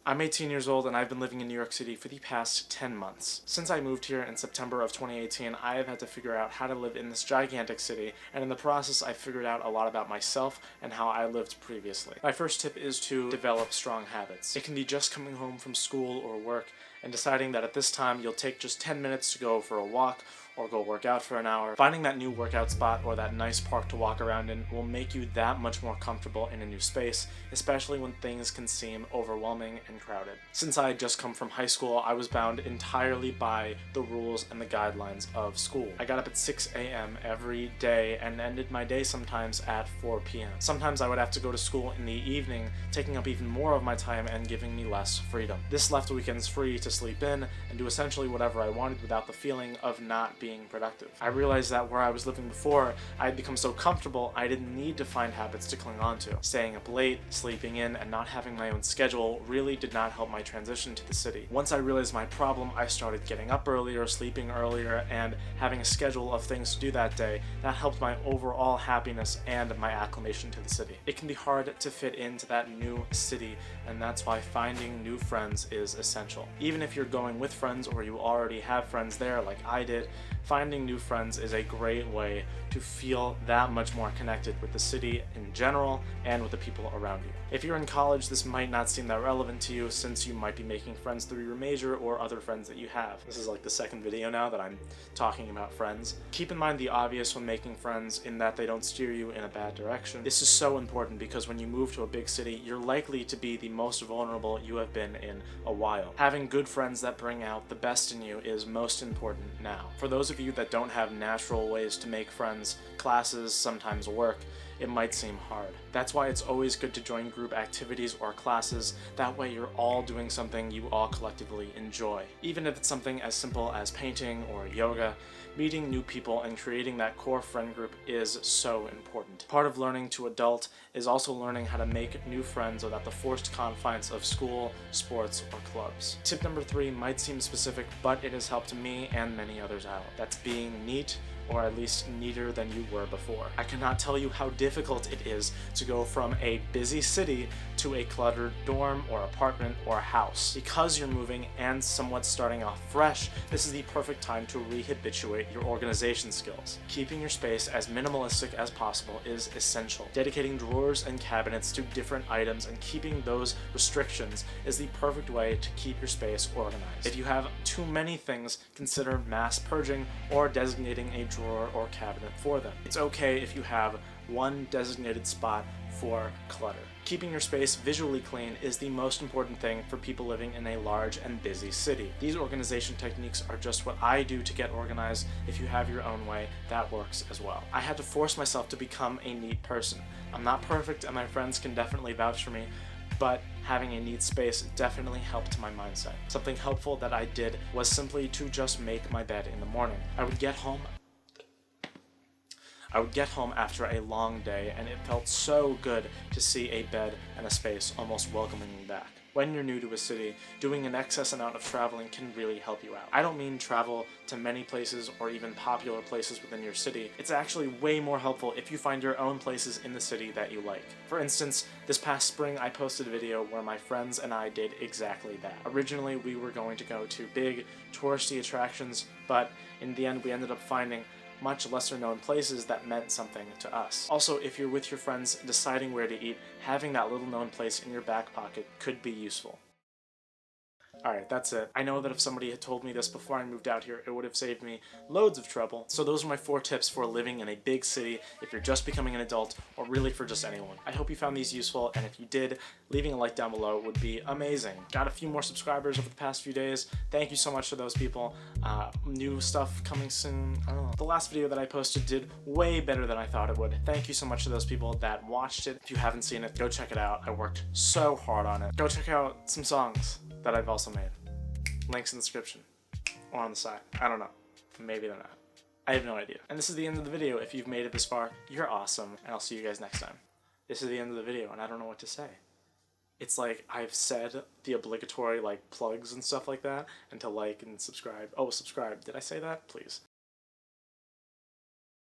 I'm 18 years old and I've been living in New York City for the past 10 months. Since I moved here in September of 2018, I have had to figure out how to live in this gigantic city, and in the process I figured out a lot about myself and how I lived previously. My first tip is to develop strong habits. It can be just coming home from school or work and deciding that at this time you'll take just 10 minutes to go for a walk or go work out for an hour. Finding that new workout spot or that nice park to walk around in will make you that much more comfortable in a new space, especially when things can seem overwhelming and crowded. Since I had just come from high school, I was bound entirely by the rules and the guidelines of school. I got up at 6 a.m. every day and ended my day sometimes at 4 p.m. Sometimes I would have to go to school in the evening, taking up even more of my time and giving me less freedom. This left weekends free to sleep in and do essentially whatever I wanted without the feeling of not being productive. I realized that where I was living before, I had become so comfortable I didn't need to find habits to cling on to. Staying up late, sleeping in, and not having my own schedule really did not help my transition to the city. Once I realized my problem, I started getting up earlier, sleeping earlier, and having a schedule of things to do that day. That helped my overall happiness and my acclimation to the city. It can be hard to fit into that new city, and that's why finding new friends is essential. Even if you're going with friends or you already have friends there like I did, finding new friends is a great way to feel that much more connected with the city in general and with the people around you. If you're in college, this might not seem that relevant to you since you might be making friends through your major or other friends that you have. This is like the second video now that I'm talking about friends. Keep in mind the obvious when making friends in that they don't steer you in a bad direction. This is so important because when you move to a big city, you're likely to be the most vulnerable you have been in a while. Having good friends that bring out the best in you is most important now. For those of you that don't have natural ways to make friends, classes, sometimes work, it might seem hard. That's why it's always good to join group activities or classes. That way you're all doing something you all collectively enjoy. Even if it's something as simple as painting or yoga, meeting new people and creating that core friend group is so important. Part of learning to adult is also learning how to make new friends without the forced confines of school, sports, or clubs. Tip number 3 might seem specific, but it has helped me and many others out. That's being neat, or at least neater than you were before. I cannot tell you how difficult it is to go from a busy city to a cluttered dorm or apartment or house. Because you're moving and somewhat starting off fresh, this is the perfect time to re-habituate your organization skills. Keeping your space as minimalistic as possible is essential. Dedicating drawers and cabinets to different items and keeping those restrictions is the perfect way to keep your space organized. If you have too many things, consider mass purging or designating a drawer or cabinet for them. It's okay if you have one designated spot for clutter. Keeping your space visually clean is the most important thing for people living in a large and busy city. These organization techniques are just what I do to get organized. If you have your own way, that works as well. I had to force myself to become a neat person. I'm not perfect and my friends can definitely vouch for me, but having a neat space definitely helped my mindset. Something helpful that I did was simply to just make my bed in the morning. I would get home after a long day, and it felt so good to see a bed and a space almost welcoming me back. When you're new to a city, doing an excess amount of traveling can really help you out. I don't mean travel to many places or even popular places within your city. It's actually way more helpful if you find your own places in the city that you like. For instance, this past spring I posted a video where my friends and I did exactly that. Originally we were going to go to big touristy attractions, but in the end we ended up finding much lesser known places that meant something to us. Also, if you're with your friends deciding where to eat, having that little known place in your back pocket could be useful. Alright, that's it. I know that if somebody had told me this before I moved out here, it would have saved me loads of trouble. So those are my 4 tips for living in a big city if you're just becoming an adult, or really for just anyone. I hope you found these useful, and if you did, leaving a like down below would be amazing. Got a few more subscribers over the past few days. Thank you so much to those people. New stuff coming soon. I don't know. The last video that I posted did way better than I thought it would. Thank you so much to those people that watched it. If you haven't seen it, go check it out. I worked so hard on it. Go check out some songs that I've also made. Links in the description or on the side. I don't know. Maybe they're not. I have no idea. And this is the end of the video. If you've made it this far, you're awesome, and I'll see you guys next time. This is the end of the video, and I don't know what to say. It's like I've said the obligatory like plugs and stuff like that, and to like and subscribe. Oh, subscribe. Did I say that? Please.